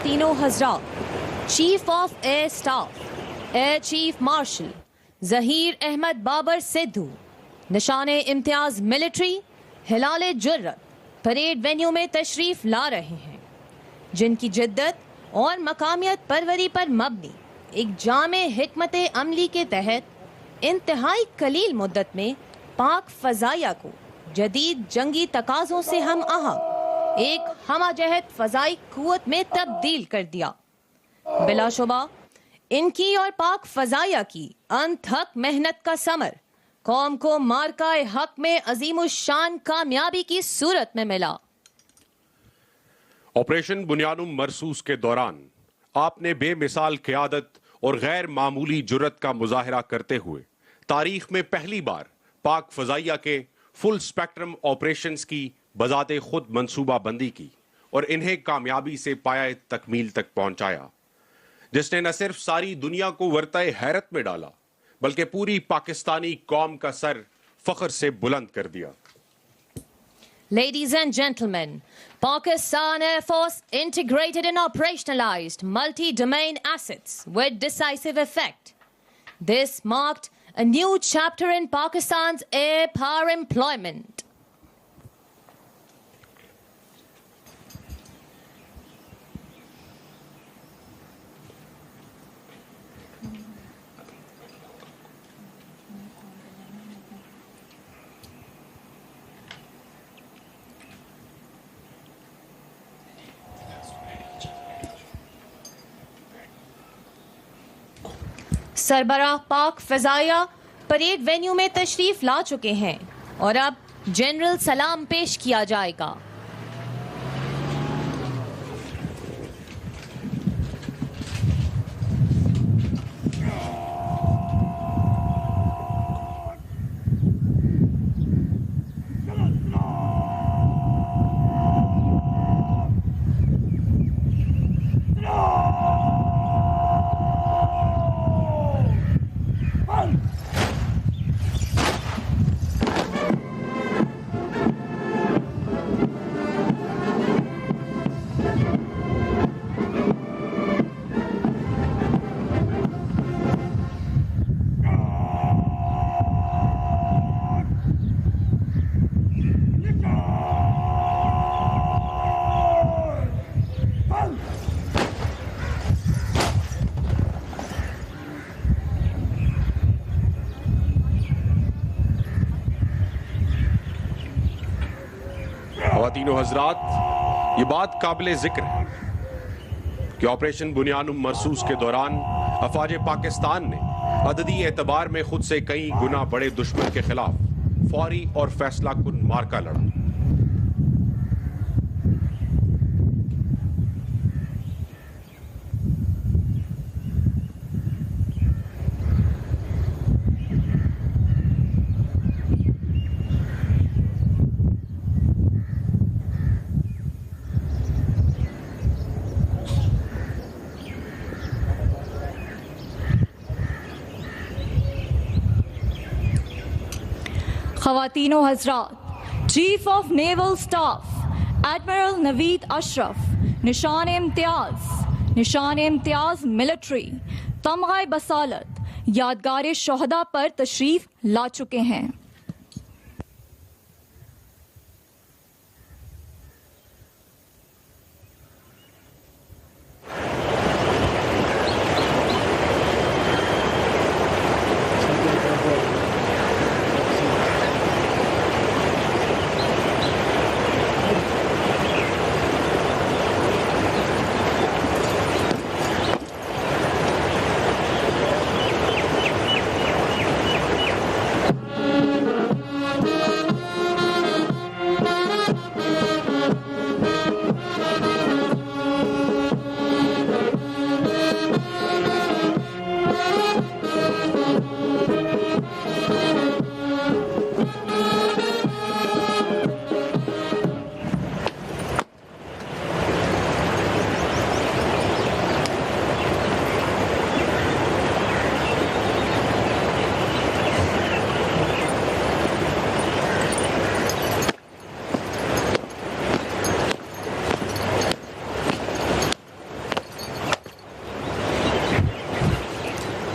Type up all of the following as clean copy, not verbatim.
خواتین و حضرات، chief of air staff air chief marshal Zaheer Ahmed Babar Sidhu Nishan Imtiaz military ہلال جرت پریڈ وینیو میں تشریف لا رہے ہیں، جن کی جدت اور مقامیت پروری پر مبنی ایک جامع حکمت عملی کے تحت انتہائی قلیل مدت میں پاک فضائیہ کو جدید جنگی تقاضوں سے ہم آہنگ ایک ہمہ جہت فضائی قوت میں تبدیل کر دیا۔ بلا شبہ ان کی اور پاک فضائیہ کی انتھک محنت کا ثمر قوم کو مارکہ حق میں عظیم الشان کامیابی کی صورت میں ملا۔ آپریشن بنیانم مرصوص کے دوران آپ نے بے مثال قیادت اور غیر معمولی جرت کا مظاہرہ کرتے ہوئے تاریخ میں پہلی بار پاک فضائیہ کے فل سپیکٹرم آپریشنز کی بذات خود منصوبہ بندی کی اور انہیں کامیابی سے پایہ تکمیل تک پہنچایا، جس نے نہ صرف ساری دنیا کو ورطۂ حیرت میں ڈالا بلکہ پوری پاکستانی قوم کا سر فخر سے بلند کر دیا۔ Ladies and gentlemen, Pakistan Air Force integrated and operationalized multi-domain assets with decisive effect. This marked a new chapter in Pakistan's air power employment. سربراہ پاک فضائیہ پریڈ وینیو میں تشریف لا چکے ہیں اور اب جنرل سلام پیش کیا جائے گا۔ خواتین و حضرات، یہ بات قابل ذکر ہے کہ آپریشن بنیانم مرصوص کے دوران افواج پاکستان نے عددی اعتبار میں خود سے کئی گنا بڑے دشمن کے خلاف فوری اور فیصلہ کن مارکہ لڑا۔ خواتین و حضرات، chief of naval staff admiral Naveed Ashraf نشان امتیاز ملٹری تمغہ بصالت یادگار شہداء پر تشریف لا چکے ہیں۔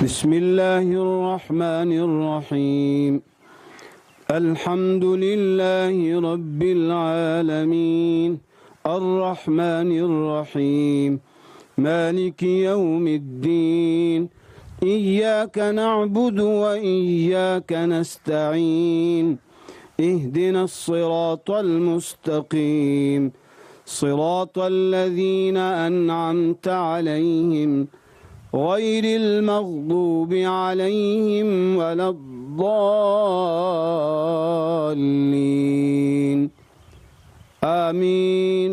بسم الله الرحمن الرحيم الحمد لله رب العالمين الرحمن الرحيم مالك يوم الدين إياك نعبد وإياك نستعين اهدنا الصراط المستقيم صراط الذين أنعمت عليهم غير المغضوب عليهم ولا الضالين آمين.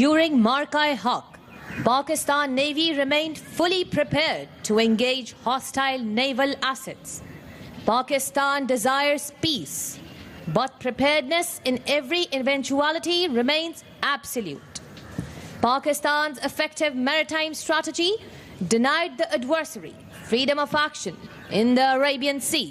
During Markai Haq, Pakistan Navy remained fully prepared to engage hostile naval assets. Pakistan desires peace, but preparedness in every eventuality remains absolute. Pakistan's effective maritime strategy denied the adversary freedom of action in the Arabian Sea.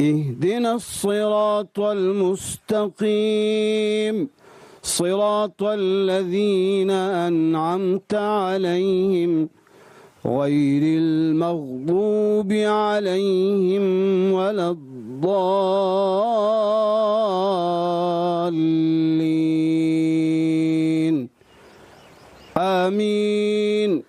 اهدنا الصراط المستقيم صراط الذين أنعمت عليهم غير المغضوب عليهم ولا الضالين آمين.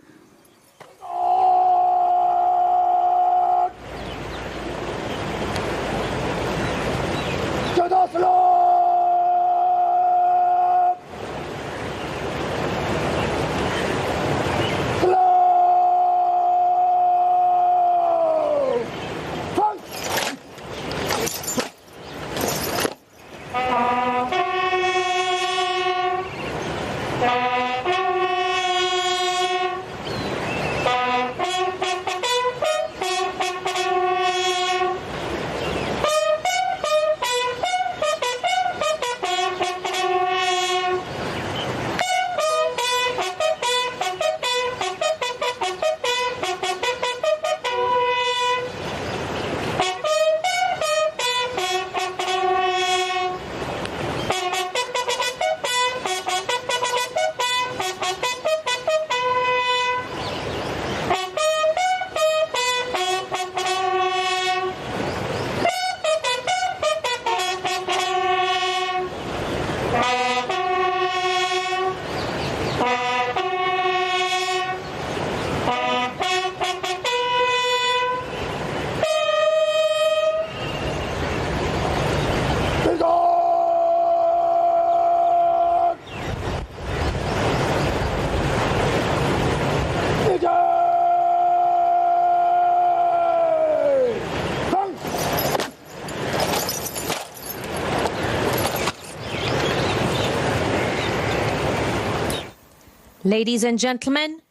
Ladies and gentlemen,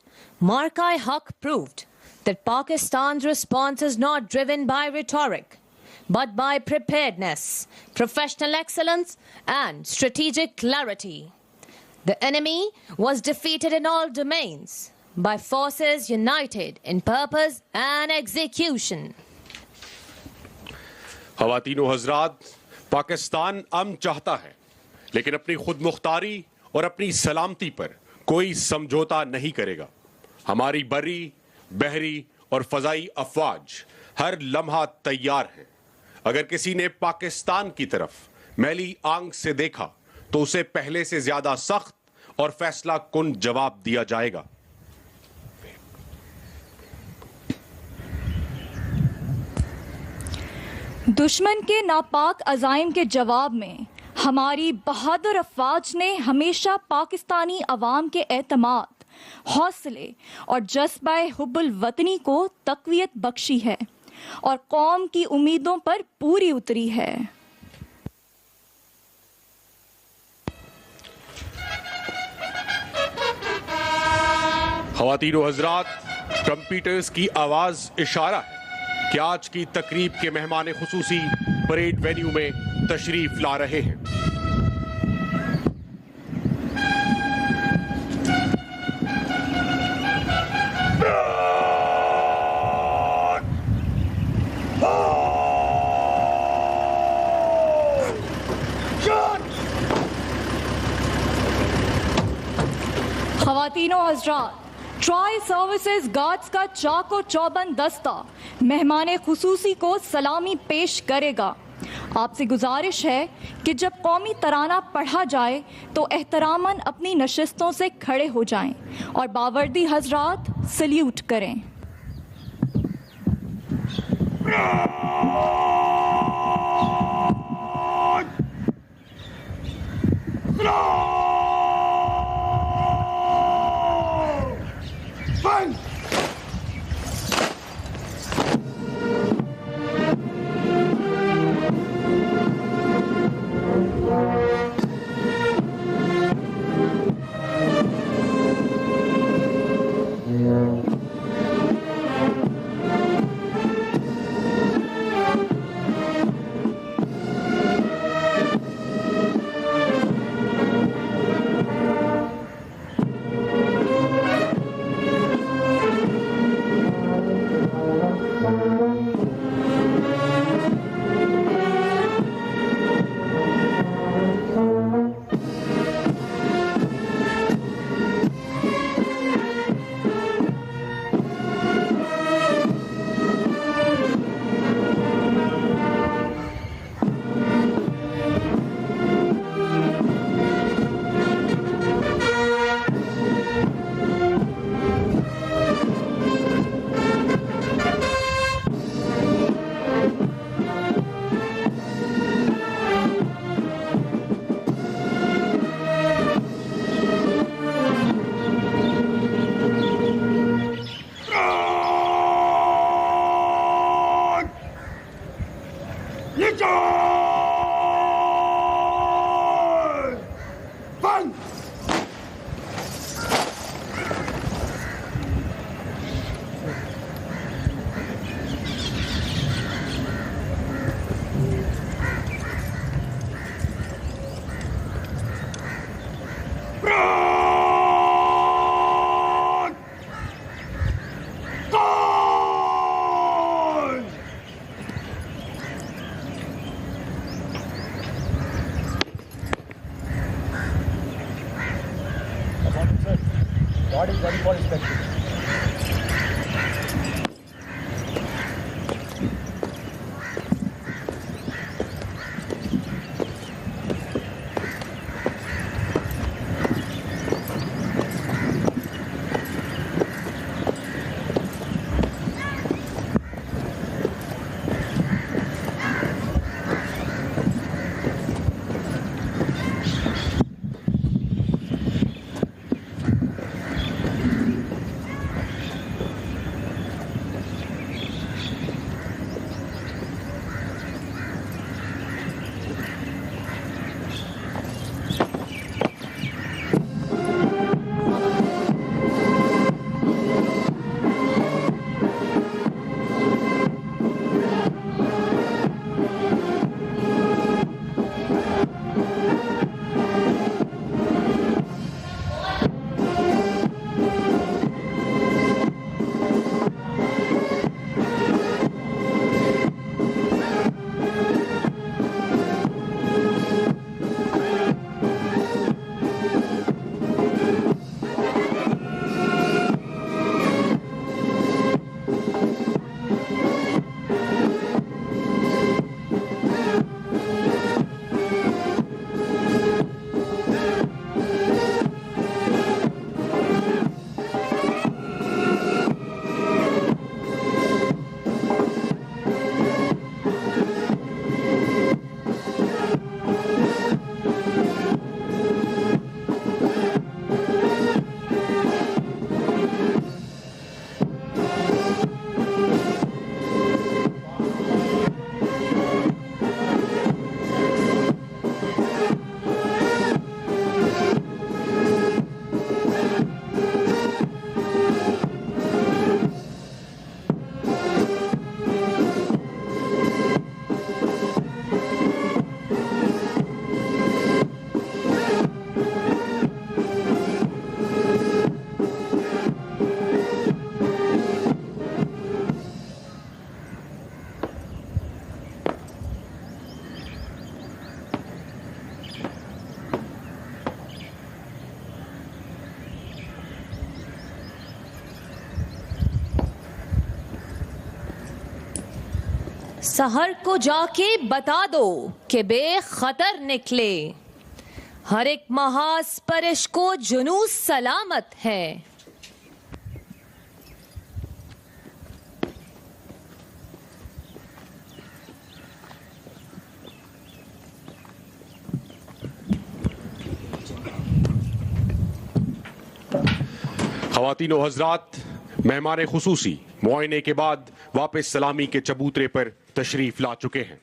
Marka-e-Haq proved that Pakistan's response is not driven by rhetoric, but by preparedness, professional excellence, and strategic clarity. The enemy was defeated in all domains by forces united in purpose and execution. خواتین و حضرات، پاکستان امن چاہتا ہے لیکن اپنی خود مختاری اور اپنی سلامتی پر کوئی سمجھوتا نہیں کرے گا. ہماری بری، بحری اور فضائی افواج ہر لمحہ تیار ہیں. اگر کسی نے پاکستان کی طرف میلی آنکھ سے دیکھا تو اسے پہلے سے زیادہ سخت اور فیصلہ کن جواب دیا جائے گا. دشمن کے ناپاک عزائم کے جواب میں ہماری بہادر افواج نے ہمیشہ پاکستانی عوام کے اعتماد، حوصلے اور جذبہ حب الوطنی کو تقویت بخشی ہے اور قوم کی امیدوں پر پوری اتری ہے. خواتین و حضرات، ٹرمپیٹرز کی آواز اشارہ ہے کہ آج کی تقریب کے مہمان خصوصی پریڈ وینیو میں تشریف لا رہے ہیں. خواتین و حضرات، ٹرائی سروسز گارڈز کا چاق و چوبند دستہ مہمان خصوصی کو سلامی پیش کرے گا. آپ سے گزارش ہے کہ جب قومی ترانہ پڑھا جائے تو احتراماً اپنی نشستوں سے کھڑے ہو جائیں اور باوردی حضرات سلیوٹ کریں. God is ready for inspection. سحر کو جا کے بتا دو کہ بے خطر نکلے، ہر ایک محاذ پر عشق و جنوں سلامت ہے۔ خواتین و حضرات، مہمان خصوصی معائنے کے بعد واپس سلامی کے چبوترے پر تشریف لا چکے ہیں۔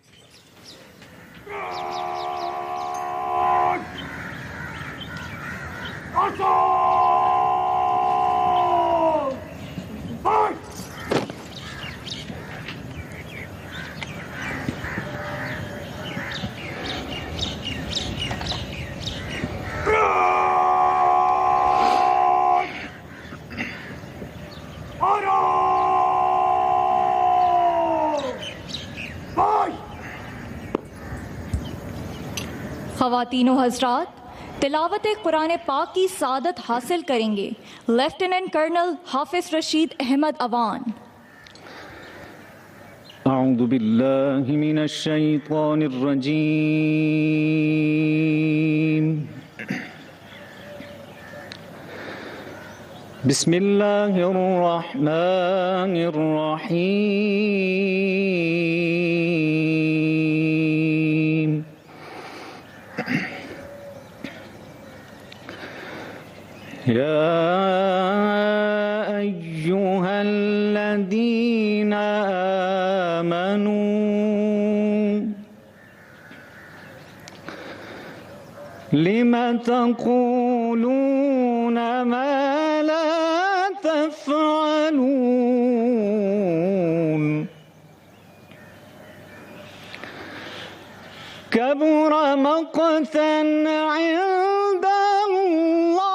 خواتین و حضرات، تلاوت قرآن پاک کی سعادت حاصل کریں گے لیفٹیننٹ کرنل حافظ رشید احمد اوان۔ اعوذ باللہ من الشیطان الرجیم، بسم اللہ الرحمن الرحیم۔ یا ایہا الذین آمنوا لم تقولون ما لا تفعلون كبر مقتا عند الله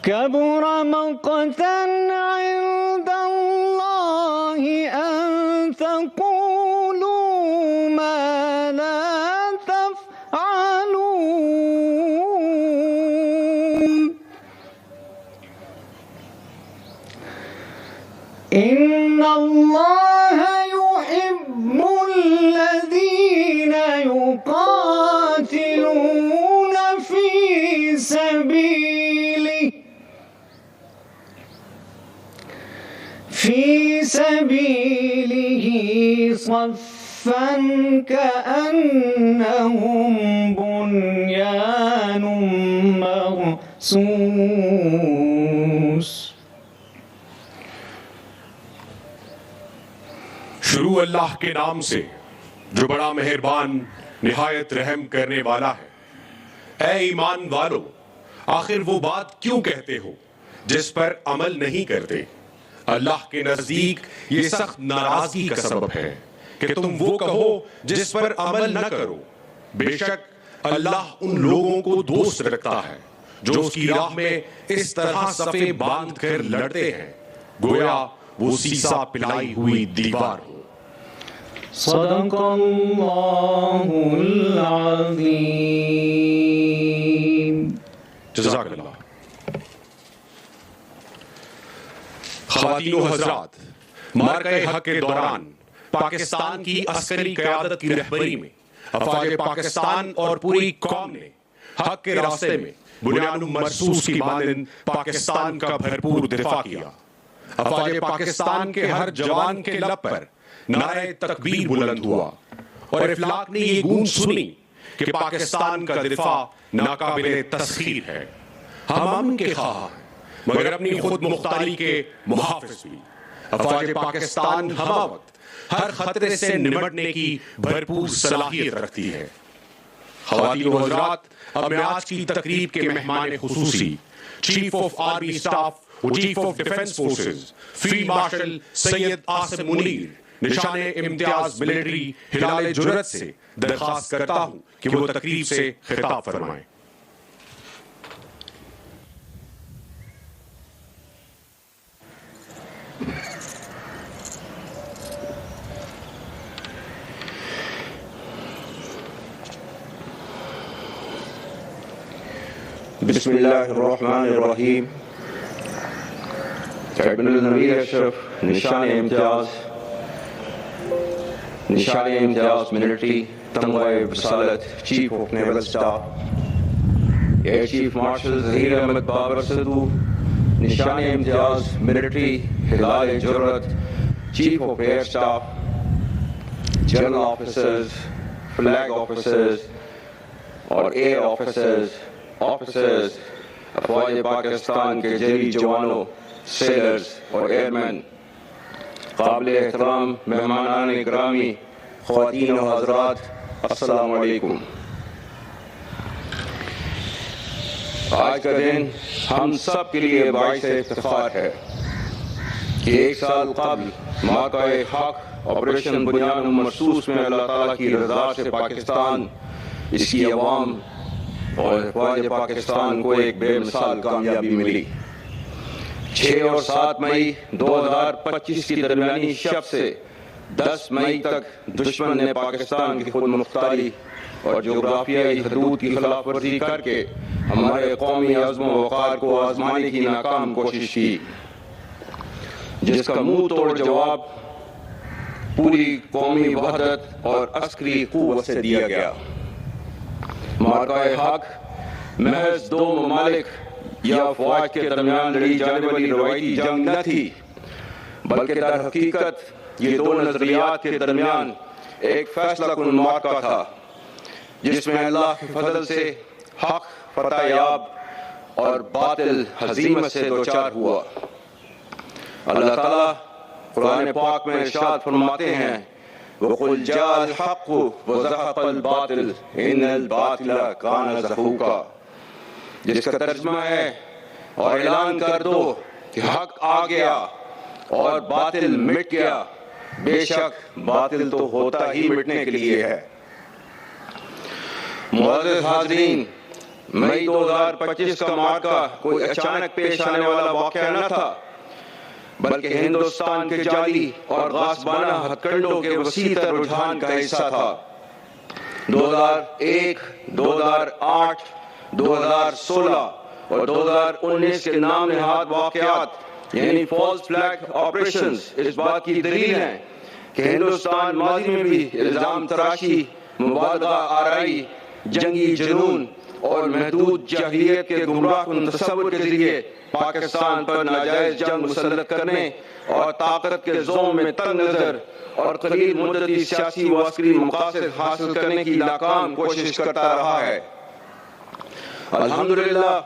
كبر مقتا عند الله أن تقولوا ما لا تفعلون إن الله يحب الذين يقاتلون في سبيله صفا كأنهم بنيان مرصوص۔ شروع اللہ کے نام سے جو بڑا مہربان نہایت رحم کرنے والا ہے۔ اے ایمان والو، آخر وہ بات کیوں کہتے ہو جس پر عمل نہیں کرتے؟ اللہ کے نزدیک یہ سخت ناراضگی کا سبب ہے کہ تم وہ کہو جس پر عمل نہ کرو۔ بے شک اللہ ان لوگوں کو دوست رکھتا ہے جو اس کی راہ میں اس طرح صفیں باندھ کر لڑتے ہیں گویا وہ سیسا پلائی ہوئی دیوار ہو۔ صدق اللہ العظیم۔ جزاک اللہ۔ خواتین و حضرات، معرکہ حق کے دوران پاکستان کی عسکری قیادت کی رہبری میں افواج پاکستان اور پوری قوم نے حق کے راستے میں بنیان مرصوص کی مانند پاکستان کا بھرپور دفاع کیا۔ افواج پاکستان کے ہر جوان کے لب پر نعرہ تکبیر بلند ہوا اور افلاک نے یہ گونج سنی کہ پاکستان کا دفاع ناقابل تسخیر ہے۔ ہم امن کے خواہاں ہیں مگر اپنی خود مختاری کے محافظ بھی۔ افواج پاکستان ہمہ وقت ہر خطرے سے نمٹنے کی بھرپور صلاحیت رکھتی ہے۔ خواتین و حضرات، اب میں آج کی تقریب کے مہمان خصوصی چیف آف آرمی اسٹاف و chief of defence forces field marshal Syed Asim Munir نشان امتیاز ملٹری ہلال جرت سے درخواست کرتا ہوں کہ وہ تقریب سے خطاب فرمائیں۔ بسم اللہ الرحمن الرحیم. ایڈمرل نویر اشرف, نشان امتیاز ملٹری, تمغہ رسالت, chief of naval staff. Air chief marshal Zaheer Ahmed Babar Sidhu, Nishan Imtiaz military, ہلال جرت, chief of air staff. General officers, flag officers اور ایئر آفیسرز, افواج پاکستان کے جوہری جوانوں, سیلرز اور ایئرمین, قابل احترام مہمانان گرامی, خواتین و حضرات, السلام علیکم. آج کا دن ہم سب کے لیے باعث افتخار ہے کہ ایک سال قبل موقع حق آپریشن بنیان مرصوص میں اللہ تعالیٰ کی رضا سے پاکستان, اس کی عوام اور افواج پاکستان کو ایک بے مثال کامیابی ملی. 6 اور 7 مئی 2025 کی درمیانی شب سے 10 مئی تک دشمن نے پاکستان کی خود مختاری اور جغرافیائی حدود کی خلاف ورزی کر کے ہمارے قومی عزم و وقار کو آزمانے کی ناکام کوشش کی, جس کا منہ توڑ جواب پوری قومی وحدت اور عسکری قوت سے دیا گیا. مارکہ حق محض 2 ممالک یا افواج کے درمیان لڑی جانے والی روایتی جنگ نہ تھی, بلکہ در حقیقت یہ 2 نظریات کے درمیان ایک فیصلہ کن معرکہ تھا, جس میں اللہ کے فضل سے حق فتح یاب اور باطل ہزیمت سے دوچار ہوا. اللہ تعالیٰ قرآن پاک میں ارشاد فرماتے ہیں, وَقُلْ جَاءَ الْحَقُّ وَزَهَقَ الْبَاطِلُ إِنَّ الْبَاطِلَ كَانَ زَهُوقًا, جس کا ترجمہ ہے, اور اعلان کر دو کہ حق آ گیا اور باطل مٹ گیا, بے شک باطل تو ہوتا ہی مٹنے کے لیے ہے. معزز حاضرین, مئی 2025 کا معرکہ کوئی اچانک پیش آنے والا واقعہ نہ تھا, بلکہ ہندوستان کے جعلی اور غاصبانہ ہتھ کنڈوں کے وسیع تر رجحان کا حصہ تھا. 2001, 2008, 2016 اور 2019 کے نام نہاد واقعات یعنی فالس فلیگ آپریشنز اس بات کی دلیل ہیں کہ ہندوستان ماضی میں بھی الزام تراشی, مبالغہ آرائی, جنگی جنون اور محدود جاہلیت کے گمراہ کن تصور کے ذریعے پاکستان پر ناجائز جنگ مسلط کرنے اور طاقت کے زوم میں تنگ نظر اور قلیل مدتی سیاسی و عسکری مقاصد حاصل کرنے کی ناکام کوشش کرتا رہا ہے. الحمدللہ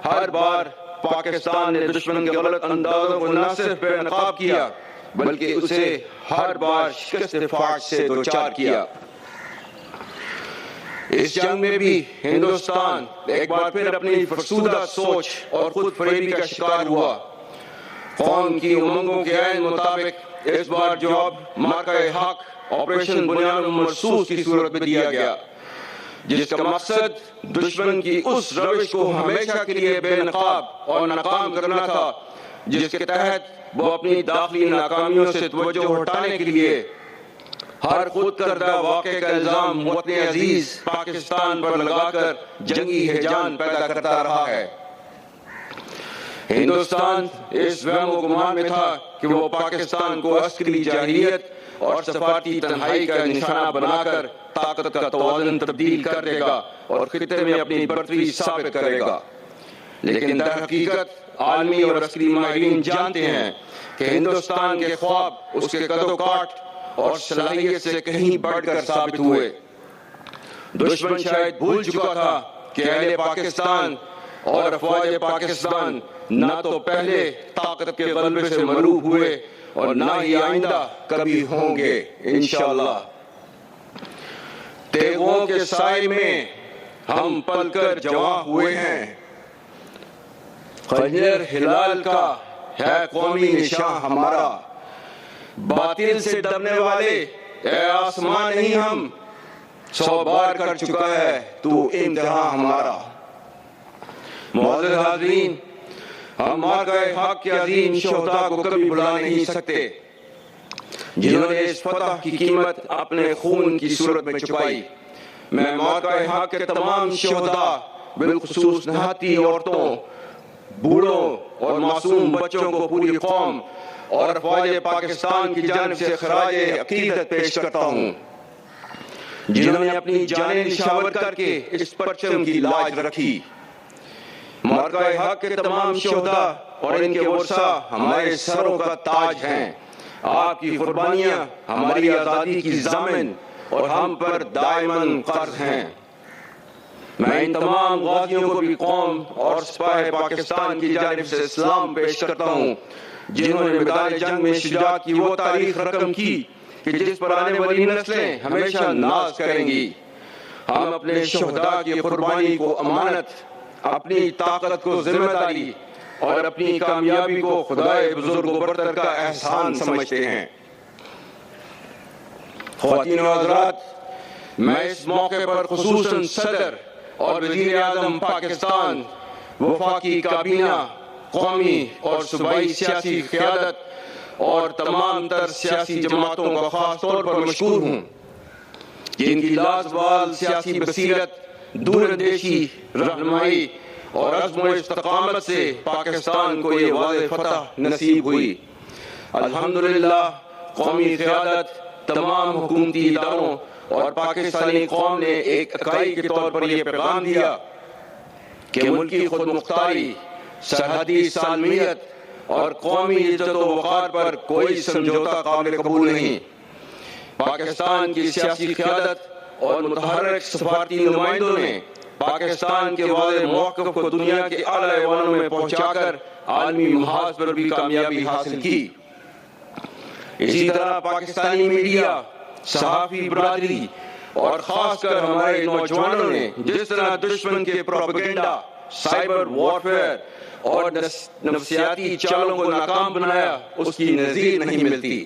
ہر بار پاکستان نے دشمن کے غلط اندازوں کو نہ صرف بے نقاب کیا, بلکہ اسے ہر بار شکست فاش سے دوچار کیا. اس جنگ میں بھی ہندوستان ایک بار پھر اپنی فرسودہ سوچ اور خود فریبی کا شکار ہوا. قوم کی امنگوں کے عین مطابق اس بار جواب مارکہ حق آپریشن بنیان مرصوص کی صورت میں دیا گیا, جس کا مقصد دشمن کی اس روش کو ہمیشہ کے لیے بے نقاب اور ناکام کرنا تھا, جس کے تحت وہ اپنی داخلی ناکامیوں سے توجہ ہٹانے کے لیے ہر خود کردہ واقعے کا الزام وطن عزیز پاکستان پر لگا کر جنگی ہیجان پیدا کرتا رہا ہے. ہندوستان اس وہم و گمان میں تھا کہ وہ پاکستان کو عسکری جاہلیت اور سفارتی تنہائی کا نشانہ بنا کر طاقت کا توازن تبدیل کر دے گا اور خطے میں اپنی برتری ثابت کرے گا. لیکن در حقیقت عالمی اور عسکری ماہرین جانتے ہیں کہ ہندوستان کے خواب اس کے قد و کاٹ اور صلاحیت سے کہیں بڑھ کر ثابت ہوئے. دشمن شاید بھول چکا تھا کہ اہل پاکستان اور افواج پاکستان نہ تو پہلے طاقت کے غلبے سے مغلوب ہوئے اور نہ ہی آئندہ کبھی ہوں گے انشاءاللہ. تیغوں کے سائے میں ہم پل کر جواں ہوئے ہیں, خنجر ہلال کا ہے قومی نشان ہمارا. باطل سے دبنے والے اے آسمان نہیں ہم, 100 بار کر چکا ہے تو امتحان ہمارا. معزز حاضرین, ہم مارکہ حق کے عظیم شہداء کو کبھی بھلا نہیں سکتے, جنہوں نے اس فتح کی قیمت اپنے خون کی صورت میں چکائی. میں مارکہ حق کے تمام شہداء بالخصوص نہاتی عورتوں، بوڑھوں اور معصوم بچوں کو پوری قوم اور افواج پاکستان کی جانب سے خراج عقیدت پیش کرتا ہوں، جنہوں نے اپنی جانیں نشاور کر کے اس پرچم کی لاج رکھی۔ معرکہ حق کے تمام شہداء اور ان کے ورثاء ہمارے سروں کا تاج ہیں۔ آپ کی قربانیاں ہماری آزادی کی ضامن اور ہم پر دائماً قرض ہیں۔ میں ان تمام غازیوں کو بھی قوم اور سپاہ پاکستان کی جانب سے سلام پیش کرتا ہوں، جنہوں نے میدان جنگ میں شجاعت کی وہ تاریخ رقم کی کہ جس پر آنے والی نسلیں ہمیشہ ناز کریں گی۔ ہم اپنے شہداء کی قربانی کو امانت، اپنی طاقت کو ذمہ داری اور اپنی کامیابی کو خدائے بزرگ و برتر کا احسان سمجھتے ہیں۔ خواتین و حضرات، میں اس موقع پر خصوصاً صدر اور وزیر اعظم پاکستان، وفاقی کابینہ، قومی اور صوبائی سیاسی قیادت اور تمام تر سیاسی جماعتوں کا خاص طور پر مشکور ہوں کہ ان کی لازوال سیاسی بصیرت، دور اندیشی، رہنمائی اور عزم و استقامت سے پاکستان کو یہ واضح فتح نصیب ہوئی۔ الحمدللہ قومی قیادت، تمام حکومتی اداروں اور پاکستانی قوم نے ایک اکائی کے طور پر یہ پیغام دیا کہ ملکی خود مختاری، سرحدی سالمیت اور قومی عزت و وقار پر کوئی سمجھوتا قابل قبول نہیں۔ پاکستان کی سیاسی قیادت اور متحرک سفارتی نمائندوں نے پاکستان کے واضح موقف کو دنیا کے اعلیٰ ایوانوں میں پہنچا کر عالمی محاذ پر بھی کامیابی حاصل کی۔ اسی طرح پاکستانی میڈیا، صحافی برادری اور خاص کر ہمارے نوجوانوں نے جس طرح دشمن کے پروپیگنڈا، سائبر وارفیئر اور نفسیاتی چالوں کو ناکام بنایا، اس کی نظیر نہیں ملتی۔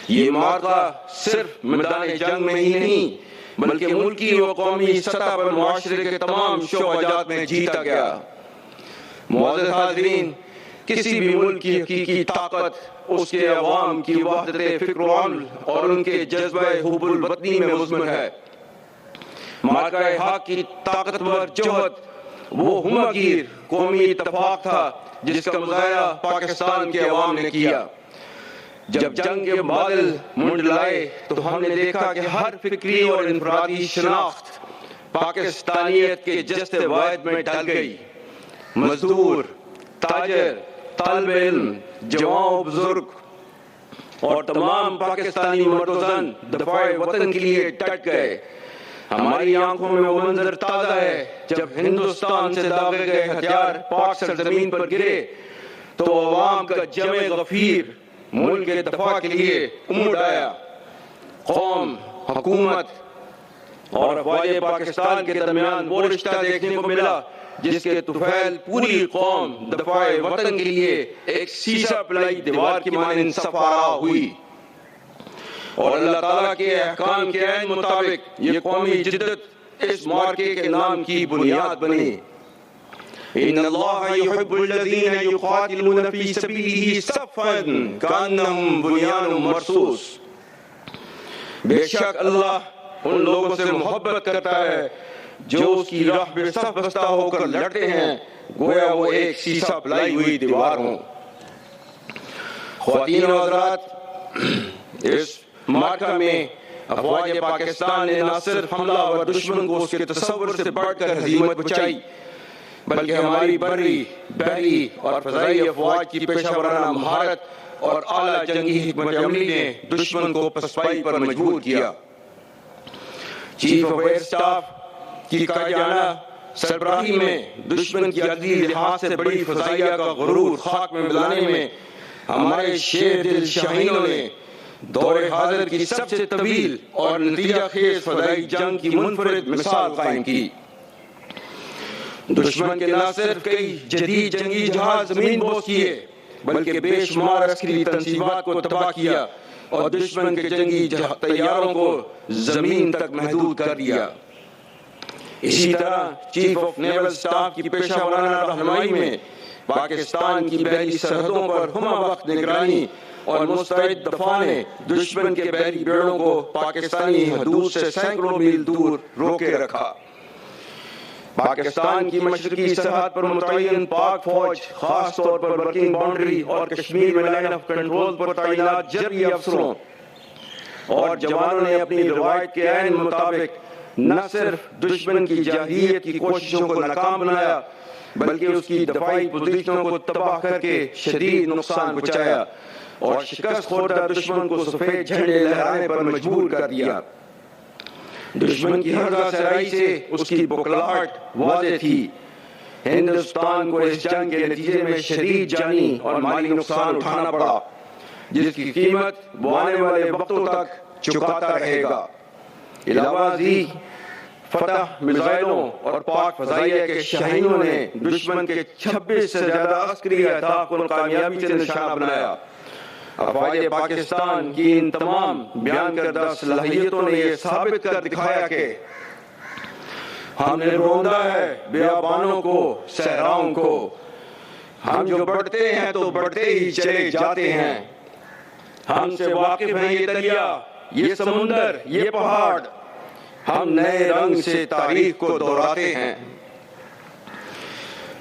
یہ معرکہ صرف میدان جنگ میں ہی نہیں بلکہ ملکی و قومی سطح پر معاشرے کے تمام شعبات میں جیتا گیا۔ معزز حاضرین، کسی بھی ملک کی حقیقی طاقت اس کے عوام کی وحدت فکر و عمل اور ان کے جذبہ حب الوطنی میں مضمر ہے۔ معرکہ حق کی طاقتور جوہر وہ ہمہ گیر قومی اتفاق تھا جس کا مظاہرہ پاکستان کے عوام نے کیا۔ جب جنگ کے بادل منڈلائے تو ہم نے دیکھا کہ ہر فکری اور انفرادی شناخت پاکستانیت کے جست واحد میں ڈل گئی۔ مزدور، تاجر، طالب علم، جوان و بزرگ اور تمام پاکستانی مرد و زن دفاع وطن کے لیے ڈٹ گئے۔ ہماری آنکھوں میں وہ منظر تازہ ہے جب ہندوستان سے داغے گئے ہتھیار پاک سرزمین پر گرے تو عوام کا جمع غفیر ملک کے دفاع کے لیے امڑ آیا۔ قوم، حکومت اور افواج پاکستان کے درمیان وہ رشتہ دیکھنے کو ملا جس کے طفیل پوری قوم دفاع وطن کے لیے ایک سیسا پلائی دیوار کی مانند صف آرا ہوئی، اور اللہ تعالیٰ کے احکام کے عین مطابق یہ قومی جدت اس معرکے کے نام کی بنیاد بنی۔ ان اللہ یحب الذین یقاتلون فی سبیلہ صفا کانہم بنیان مرصوص۔ بے شک اللہ ان لوگوں سے محبت کرتا ہے جو اس کی راہ بے صف بستہ ہو کر لڑتے ہیں گویا وہ ایک سیسا پلائی ہوئی دیوار ہوں۔ خواتین و حضرات، اس معرکہ میں افواج پاکستان نے نہ صرف حملہ اور دشمن کو اس کے تصور سے بڑھ کر ہزیمت بچائی بلکہ ہماری بری، بحری اور فضائی افواج کی پیشہ ورانہ مہارت اور اعلیٰ جنگی حکمت عملی نے دشمن کو پسپائی پر مجبور کیا۔ چیف آف ایئر اسٹاف کی قائدانہ سربراہی میں دشمن کی عدلی لحاظ سے بڑی فضائیہ کا غرور خاک میں ملانے میں ہمارے شیر دل شاہینوں نے دور حاضر کی سب سے طویل اور نتیجہ خیز فضائی جنگ کی منفرد مثال قائم کی۔ دشمن کے نہ صرف کئی جدید جنگی جہاز زمین بوس کیے بلکہ بے شمار عسکری تنصیبات کو تباہ کیا اور دشمن کے جنگی طیاروں کو زمین تک محدود کر دیا۔ اسی طرح چیف آف نیول سٹاف کی پیشہ ورانہ رہنمائی میں پاکستان کی بحری سرحدوں پر ہمہ وقت نگرانی اور مستعد دفاع نے دشمن کے بحری بیڑوں کو پاکستانی حدود سے سینکڑوں میل دور روکے رکھا۔ پاکستان کی مشرقی سرحد پر متعین پاک فوج، خاص طور پر ورکنگ باؤنڈری اور کشمیر میں لائن آف کنٹرول پر تعینات جبری افسروں اور جوانوں نے اپنی روایت کے عین مطابق نہ صرف دشمن کی جارحیت کی کوششوں کو ناکام بنایا بلکہ اس کی دفاعی پوزیشنوں کو تباہ کر کے شدید نقصان پہنچایا اور شکست خوردہ دشمن کو سفید جھنڈے لہرانے پر مجبور کر دیا۔ دشمن کی ہرزہ سرائی سے اس کی بکلاہٹ واضح تھی۔ ہندوستان کو اس جنگ کے نتیجے میں شدید جانی اور مالی نقصان اٹھانا پڑا جس کی قیمت وہ آنے والے وقتوں تک چکاتا رہے گا۔ علاوہ ازیں فتح میزائلوں اور پاک فضائیہ کے شاہینوں نے دشمن کے 26 سے زیادہ عسکری اہداف کو کامیابی سے نشانہ بنایا۔ افواج پاکستان کی ان تمام بیان کردہ صلاحیتوں نے یہ ثابت کر دکھایا کہ ہم نے روندا ہے بیابانوں کو، صحراؤں کو۔ ہم جو بڑھتے ہیں تو بڑھتے ہی چلے جاتے ہیں۔ ہم سے واقف ہیں یہ دریا، یہ سمندر، یہ پہاڑ۔ ہم نئے رنگ سے تاریخ کو دہراتے ہیں۔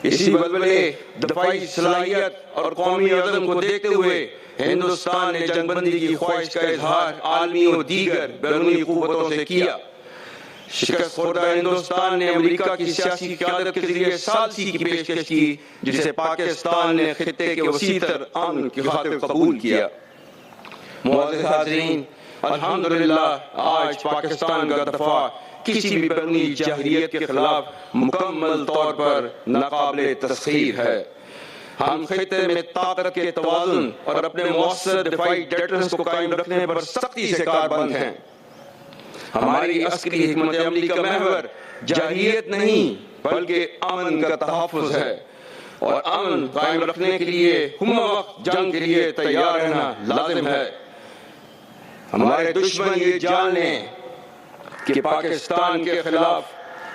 اسی ولولے، دفاعی صلاحیت اور قومی عزم کو دیکھتے ہوئے ہندوستان نے جنگ بندی کی خواہش کا اظہار عالمی اور دیگر بیرونی قوتوں سے کیا۔ شکست خوردہ ہندوستان نے امریکہ کی سیاسی قیادت کے ذریعے ثالثی کی پیشکش کی جسے پاکستان نے خطے کے وسیع تر امن کی خاطر قبول کیا۔ معزز حاضرین، الحمدللہ آج پاکستان کا دفاع کسی بھی بیرونی جارحیت کے خلاف مکمل طور پر ناقابل تسخیر ہے۔ ہم خطے میں طاقت کے توازن اور اپنے مؤثر دفاعی ڈیٹرنس کو قائم رکھنے پر سختی سے کاربند ہیں۔ ہماری عسکری حکمت عملی کا محور جارحیت نہیں بلکہ امن کا تحفظ ہے، اور امن قائم رکھنے کے لیے ہم وقت جنگ کے لیے تیار رہنا لازم ہے۔ ہمارے دشمن یہ جان لیں کہ پاکستان کے خلاف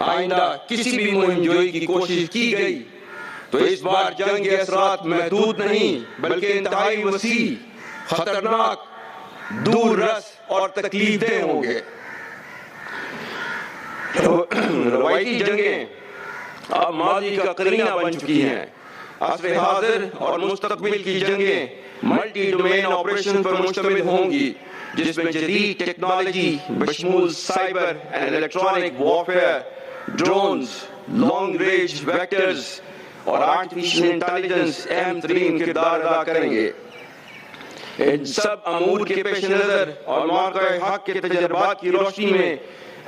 آئندہ کسی بھی مہم جوئی کی کوشش کی گئی تو اس بار جنگ کے اثرات محدود نہیں بلکہ انتہائی وسیع، خطرناک، دور رس اور تکلیف دہ ہوں گے۔ روایتی جنگیں اب ماضی کا قرینہ بن چکی ہیں۔ عصر حاضر اور مستقبل کی جنگیں ملٹی ڈومین آپریشن پر مشتمل ہوں گی جس میں جدید ٹیکنالوجی بشمول cyber and electronic warfare, drones, long range vectors اور آرٹیفیشل انٹیلیجنس اہم ترین کردار ادا کریں گے۔ ان سب امور کے پیش نظر اور موقع حق کے تجربات کی روشنی میں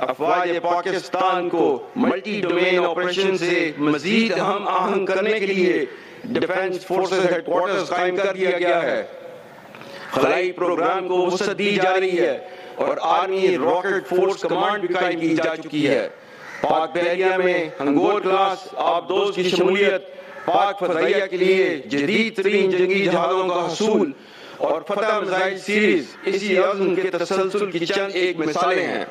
افواج پاکستان کو ملٹی ڈومین آپریشن سے مزید ہم آہنگ کرنے کے لیے ڈیفنس فورسز ہیڈ کوارٹرز قائم کر دیا گیا ہے۔ خلائی پروگرام کو وسعت دی جا رہی ہے اور آرمی راکٹ فورس کمانڈ بھی قائم کی جا چکی ہے۔ پاک بحریہ میں ہنگور کلاس آبدوز کی شمولیت پاک فضائیہ کے لیے جدید ترین جنگی جہازوں کا حصول اور فتح میزائل سیریز اسی عزم کے تسلسل کی چند ایک مثالیں ہیں۔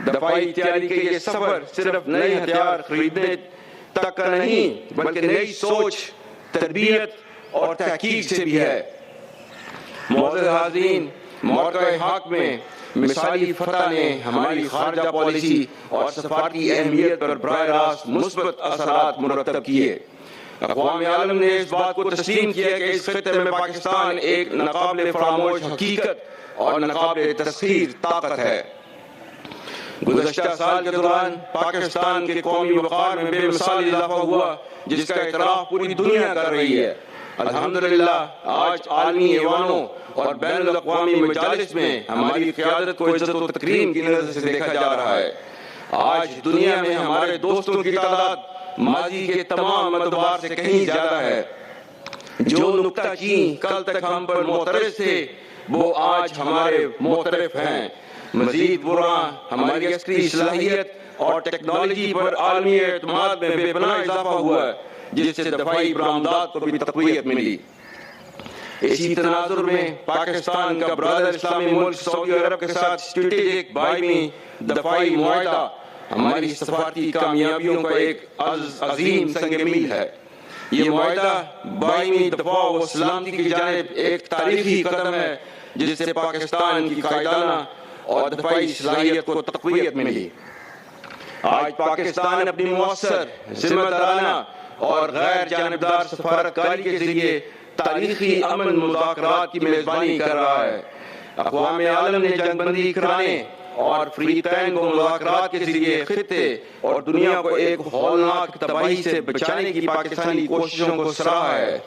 دفاعی تیاری کے یہ سفر صرف نئے ہتھیار خریدنے تک کا نہیں بلکہ نئی سوچ، تربیت اور تحقیق سے بھی ہے۔ معزز حاضرین، موقع حق میں مثالی فتح نے ہماری خارجہ پالیسی اور سفارتی اہمیت پر براہ راست مثبت اثرات مرتب کیے۔ اقوام عالم نے اس بات کو تسلیم کیا کہ اس خطے میں پاکستان ایک ناقابل فراموش حقیقت اور ناقابل تسخیر طاقت ہے۔ گزشتہ سال کے دوران پاکستان کے قومی وقار میں بے مثال اضافہ ہوا جس کا اعتراف پوری دنیا کر رہی ہے۔ الحمدللہ آج عالمی ایوانوں اور بین الاقوامی مجالس میں ہماری قیادت کو عزت و تکریم کی نظر سے دیکھا جا رہا ہے۔ آج دنیا میں ہمارے دوستوں کی تعداد ماضی کے تمام اعتبار سے کہیں زیادہ ہے۔ جو نکتہ چین کل تک ہم پر معترض تھے وہ آج ہمارے معترف ہیں۔ مزید برآں ہماری عسکری صلاحیت اور ٹیکنالوجی پر عالمی اعتماد میں بے پناہ اضافہ ہوا ہے جس سے دفاعی برآمدات کو بھی تقویت ملی۔ اسی تناظر میں پاکستان کا برادر اسلامی ملک سعودی عرب کے ساتھ اسٹریٹجک باہمی دفاعی معاہدہ ہماری سفارتی کامیابیوں کا ایک عظیم سنگ میل ہے۔ یہ معاہدہ باہمی دفاع و سلامتی کی جانب ایک تاریخی قدم ہے جس سے پاکستان کی قائدانہ اور دفاعی صلاحیت کو تقویت ملی۔ آج پاکستان اپنی مؤثر، ذمہ دارانہ اور غیر جانبدار سفارتکاری کے ذریعے تاریخی امن مذاکرات کی میزبانی کر رہا ہے۔ اقوام عالم نے جنگ بندی کرانے اور فری تینگ و مذاکرات کے ذریعے خطے اور دنیا کو ایک ہولناک تباہی سے بچانے کی پاکستانی کوششوں کو سراہا ہے۔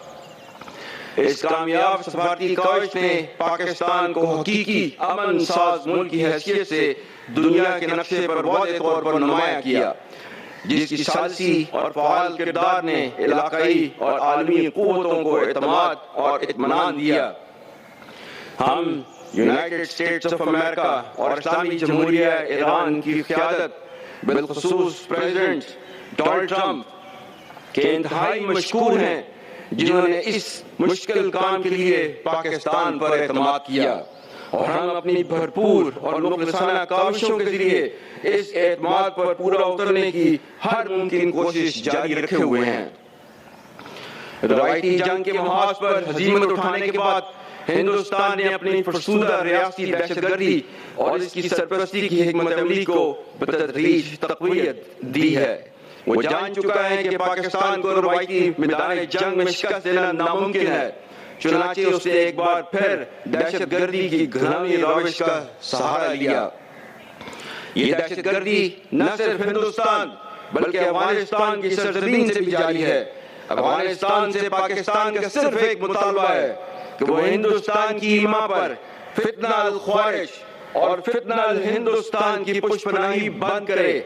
اس کامیاب سفارتی کاوش نے پاکستان کو حقیقی امن ساز ملک کی حیثیت سے دنیا کے نقشے پر واضح طور پر نمایاں کیا، جس کی ثالثی اور فعال کردار نے علاقائی اور عالمی قوتوں کو اعتماد اور اطمینان دیا۔ ہم یونائٹڈ اسٹیٹس آف امریکہ اور اسلامی جمہوریہ ایران کی قیادت، بالخصوص پریزیڈنٹ ڈونلڈ ٹرمپ کے انتہائی مشکور ہیں، جنہوں نے اس مشکل کام کے لیے پاکستان پر اعتماد کیا، اور ہم اپنی بھرپور اور مخلصانہ کاوشوں کے ذریعے اس اعتماد پر پورا اترنے کی ہر ممکن کوشش جاری رکھے ہوئے ہیں۔ روایتی جنگ کے محاذ پر ہزیمت اٹھانے کے بعد ہندوستان نے اپنی فرسودہ ریاستی دہشت گردی اور اس کی سرپرستی کی حکمت عملی کو بتدریج تقویت دی ہے۔ وہ جان چکا ہے کہ پاکستان کو روایتی میدان جنگ میں شکست دینا ناممکن ہے، چنانچہ اس نے ایک بار پھر دہشت گردی کی گھناوی روش کا سہارا لیا۔ یہ دہشت گردی نہ صرف ہندوستان بلکہ افغانستان کی سرزمین سے بھی جاری ہے۔ افغانستان سے پاکستان کا صرف ایک مطالبہ ہے کہ وہ ہندوستان کی ایما پر فتنہ الخوارش اور فتنہ الہندوستان کی پشت پناہی بند کرے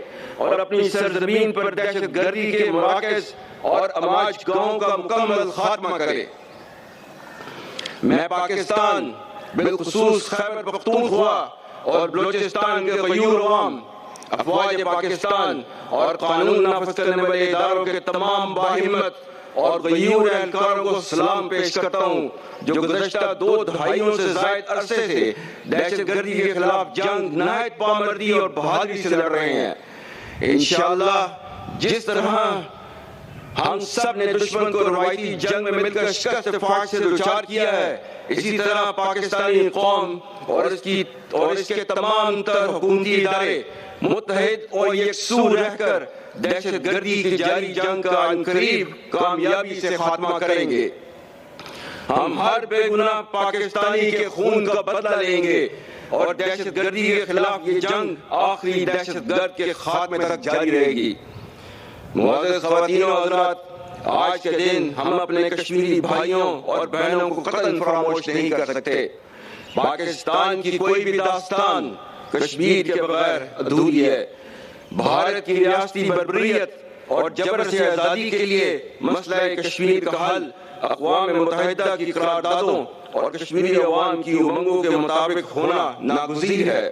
اور اپنی سرزمین پر دہشت گردی کے مراکز اور اماج گاؤں کا مکمل خاتمہ کرے۔ میں پاکستان، بالخصوص خیبر پختونخوا اور بلوچستان کے غیور عوام، افواج پاکستان اور قانون نافذ کرنے والے اداروں کے تمام باہمت اور غیور اہلکاروں کو سلام پیش کرتا ہوں، جو گزشتہ 2 دہائیوں سے زائد عرصے سے دہشت گردی کے خلاف جنگ نہایت پامردی اور بہادری سے لڑ رہے ہیں۔ انشاءاللہ جس طرح ہم سب نے دشمن کو روایتی جنگ میں مل کر شکست فاش سے دوچار کیا ہے، اسی طرح پاکستانی قوم اور اس کے تمام تر حکومتی ادارے متحد اور یکسو رہ کر دہشت گردی کی جاری جنگ کا عنقریب کامیابی سے خاتمہ کریں گے۔ ہم ہر بے گناہ پاکستانی کے خون کا بدلہ لیں گے اور دہشت گردی کے خلاف یہ جنگ آخری دہشت گرد کے خاتمے تک جاری رہے گی۔ معزز خواتین و حضرات، آج کے دن ہم اپنے کشمیری بھائیوں اور بہنوں کو قطعاً فراموش نہیں کر سکتے۔ پاکستان کی کوئی بھی داستان کشمیر کے بغیر ادھوری ہے۔ بھارت کی ریاستی بربریت اور جبر سے آزادی کے لیے مسئلہ کشمیر کا حل اقوام متحدہ کی قراردادوں اور کشمیری عوام کی امنگوں کے مطابق ہونا ناگزیر ہے۔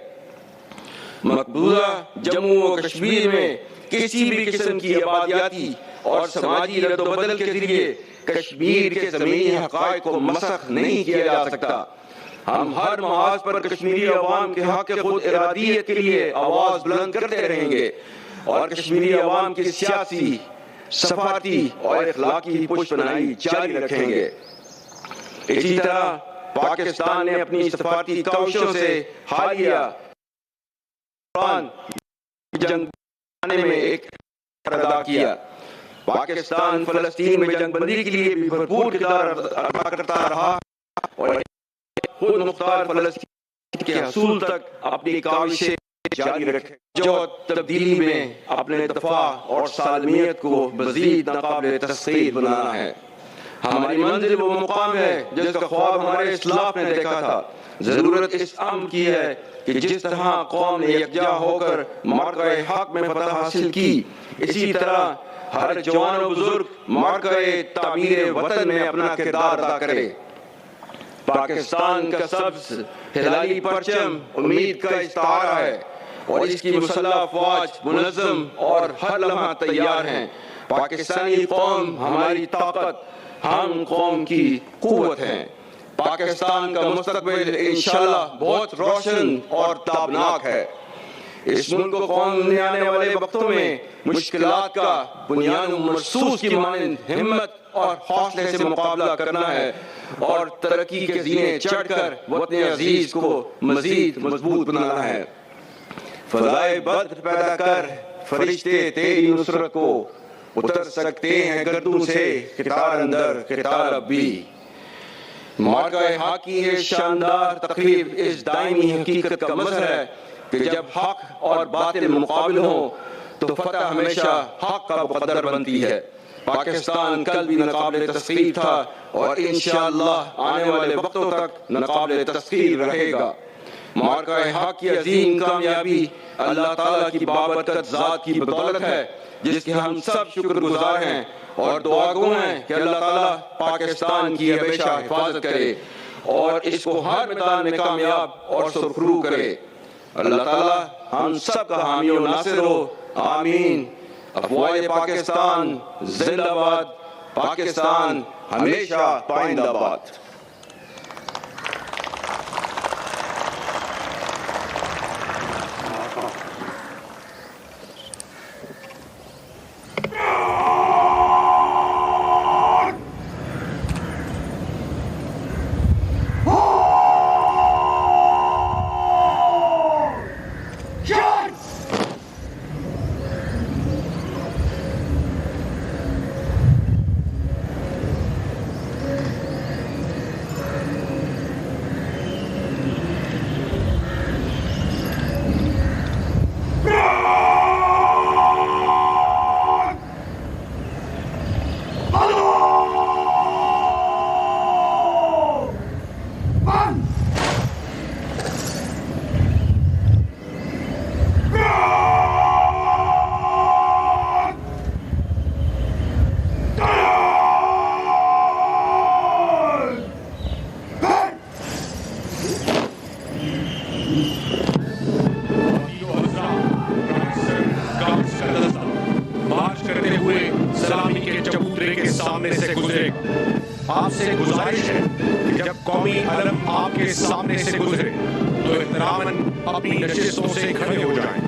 مقبوضہ جموں و کشمیر میں کسی بھی قسم کی آبادیاتی اور سماجی رد و بدل کے ذریعے کشمیر کے زمینی حقائق کو مسخ نہیں کیا جا سکتا۔ ہم ہر محاذ پر کشمیری عوام کے حق خود ارادیت کے لیے آواز بلند کرتے رہیں گے اور کشمیری عوام کی سیاسی، سفارتی اور اخلاقی پشت پناہی جاری رکھیں گے۔ اسی طرح پاکستان نے اپنی سفارتی کوششوں سے حالیہ جنگ میں ایک ادا کیا۔ پاکستان فلسطین میں جنگ بندی کے لیے بھی بھرپور کردار ادا کرتا رہا اور خود مختار فلسطین کے حصول تک اپنی کاوشیں جاری رکھے، جو تبدیلی میں اپنے دفاع اور سالمیت کو مزید ناقابل تسخیر بنانا ہے۔ ہماری منزل وہ مقام ہے جس کا خواب ہمارے اسلاف نے دیکھا تھا۔ ضرورت اس امن کی ہے کہ جس طرح قوم نے یکجا ہو کر معرکہ حق میں فتح حاصل کی، اسی طرح ہر جوان و بزرگ معرکہ تعمیر وطن میں اپنا کردار ادا کرے۔ پاکستان کا سبز ہلالی پرچم امید کا استعارہ ہے اور اس کی مسلح افواج منظم اور ہر لمحہ تیار ہیں۔ پاکستانی قوم ہماری طاقت، ہم قوم کی قوت ہیں۔ پاکستان کا مستقبل انشاءاللہ بہت روشن اور تابناک ہے۔ اس ملک کو قوم نے آنے والے وقتوں میں مشکلات کا بنیان مرصوص کی مانند ہمت اور حوصلے سے مقابلہ کرنا ہے اور ترقی کے زینے چڑھ کر وطن عزیز کو مزید مضبوط بنانا ہے۔ فضائے بدر پیدا کر فرشتے تیری نصرت کو اتر سکتے ہیں گردوں سے قطار اندر قطار اب بھی. مارکہ حق کی یہ شاندار تقریب اس دائمی حقیقت کا مظہر ہے کہ جب حق اور باطل مقابل ہوں تو فتح ہمیشہ حق کا مقدر بنتی ہے. پاکستان کل بھی ناقابل تسخیر تھا اور انشاءاللہ آنے والے وقتوں تک ناقابل تسخیر رہے گا. مارکہ حق کی عظیم کامیابی اللہ تعالیٰ کی بابرکت ذات کی بدولت ہے جس کے ہم سب شکر گزار ہیں اور دعا گو ہیں کہ اللہ تعالیٰ پاکستان کی ہمیشہ حفاظت کرے اور اس کو ہر میدان میں کامیاب اور سرخرو کرے. اللہ تعالیٰ ہم سب کا حامی و ناصر ہو. آمین. افواج پاکستان زندہ باد. پاکستان ہمیشہ پائندہ باد. آپ سے گزارش ہے کہ جب قومی علم آپ کے سامنے سے گزرے تو احتراماً اپنی نشستوں سے کھڑے ہو جائیں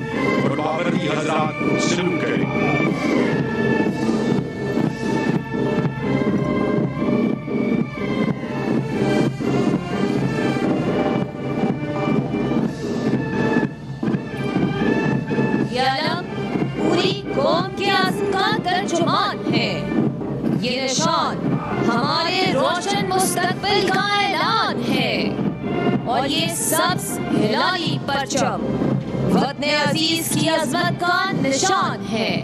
اور بابرکی حضرات سلوک کریں. یہ علم پوری قوم کے عزم کا ترجمان ہے. یہ نشان ہمارے روشن مستقبل کا اعلان ہے اور یہ سبز ہلالی پرچم وطن عزیز کی عظمت کا نشان ہے.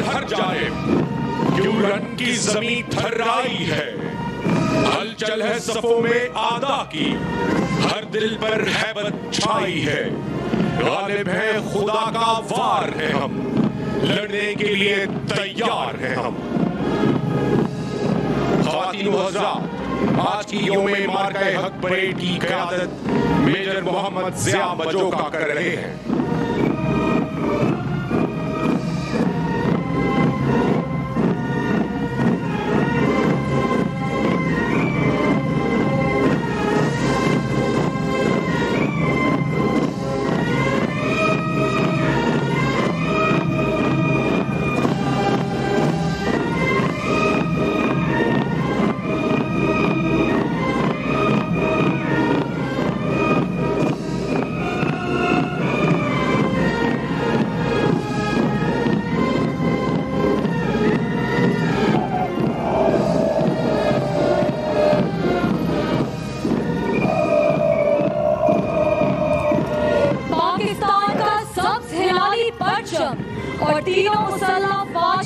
ہر جانب کیوں رن کی زمین تھرائی ہے. ہلچل ہے صفوں میں آدھا کی ہر دل پر ہیبت چھائی ہے. غالب ہے خدا کا وار ہے ہم لڑنے کے لیے تیار ہیں ہم. خواتین و حضرات آج کی یوم مارکہ حق پریڈ کی قیادت میجر محمد ضیاء مجوکا کر رہے ہیں. اور تینوں مسلح فوج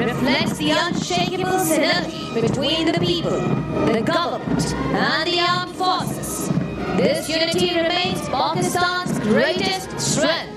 Reflects the unshakable synergy between the people, the government and the armed forces. This unity remains Pakistan's greatest strength.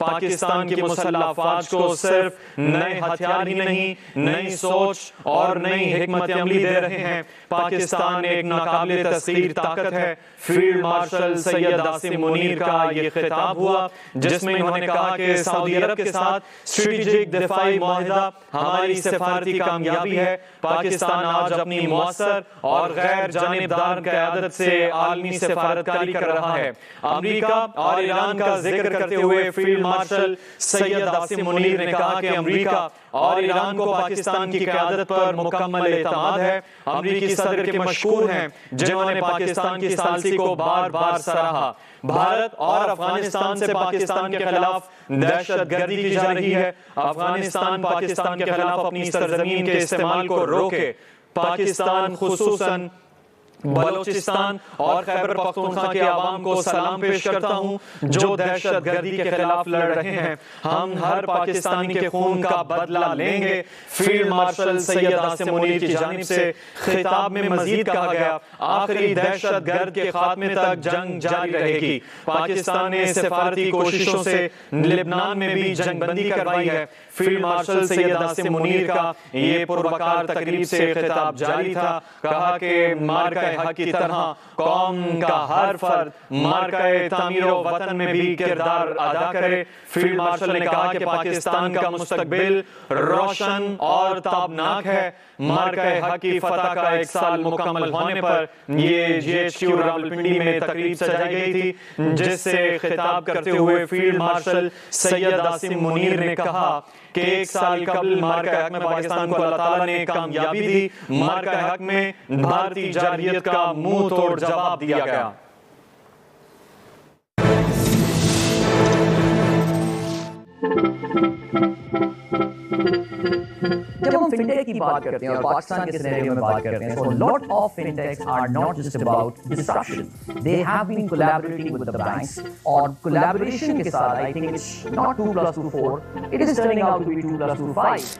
Pakistan کی مسلح افواج کو صرف نئے ہتھیار ہی نہیں، نئی سوچ اور نئی حکمت عملی دے رہے ہیں۔ پاکستان ایک ناقابل تسخیر طاقت ہے۔ فیلڈ مارشل سید عاصم منیر کا یہ خطاب ہوا جس میں انہوں نے کہا کہ سعودی عرب کے ساتھ اسٹریٹجک دفاعی معاہدہ ہماری سفارتی کامیابی ہے۔ پاکستان آج اپنی مؤثر اور غیر جانبدار قیادت سے عالمی سفارتکاری کر رہا ہے۔ امریکہ اور ایران کا ذکر کرتے ہوئے فیلڈ مارشل سید عاصم منیر نے کہا کہ امریکہ اور ایران کو پاکستان کی قیادت پر مکمل اعتماد ہے۔ امریکی صدر کے مشکور ہیں جنہوں نے پاکستان کی ثالثی کو بار بار سراہا۔ بھارت اور افغانستان سے پاکستان کے خلاف دہشت گردی کی جا رہی ہے۔ افغانستان پاکستان کے خلاف اپنی سرزمین کے استعمال کو روکے۔ پاکستان خصوصاً بلوچستان اور خیبر پختونخوا کے عوام کو سلام پیش کرتا ہوں جو دہشت گردی کے خلاف لڑ رہے ہیں۔ ہم ہر پاکستانی کے خون کا بدلہ لیں گے۔ فیلڈ مارشل سید عاصم منیر کی جانب سے خطاب میں مزید کہا گیا، آخری دہشت گرد کے خاتمے تک جنگ جاری رہے گی۔ پاکستان نے سفارتی کوششوں سے لبنان میں بھی جنگ بندی کروائی ہے۔ فیلڈ مارشل سید عاصم منیر کا یہ پروقار تقریب سے خطاب جاری تھا۔ کہا کہ مارکہ حق کی طرح قوم کا ہر فرد مارکہ تعمیر و وطن میں بھی کردار ادا کرے۔ فیلڈ مارشل نے کہا کہ پاکستان کا مستقبل روشن اور تابناک ہے۔ مارکہ حق کی فتح کا 1 سال مکمل ہونے پر یہ GHQ راولپنڈی میں تقریب سجائی گئی تھی جس سے خطاب کرتے ہوئے فیلڈ مارشل سید عاصم منیر نے کہا کہ 1 سال قبل مارکہ حق میں پاکستان کو اللہ تعالیٰ نے کامیابی دی۔ مارکہ حق میں بھارتی جارحیت کا منہ توڑ جواب دیا گیا۔ جب ہم فنٹیک کی بات کرتے ہیں اور پاکستان کے سینیریو میں بات کرتے ہیں تو lot of fintechs are not just about disruption. They have been collaborating with the banks اور collaboration کے ساتھ I think it's not 2 + 2 4, it is turning out to be 2 + 2 5.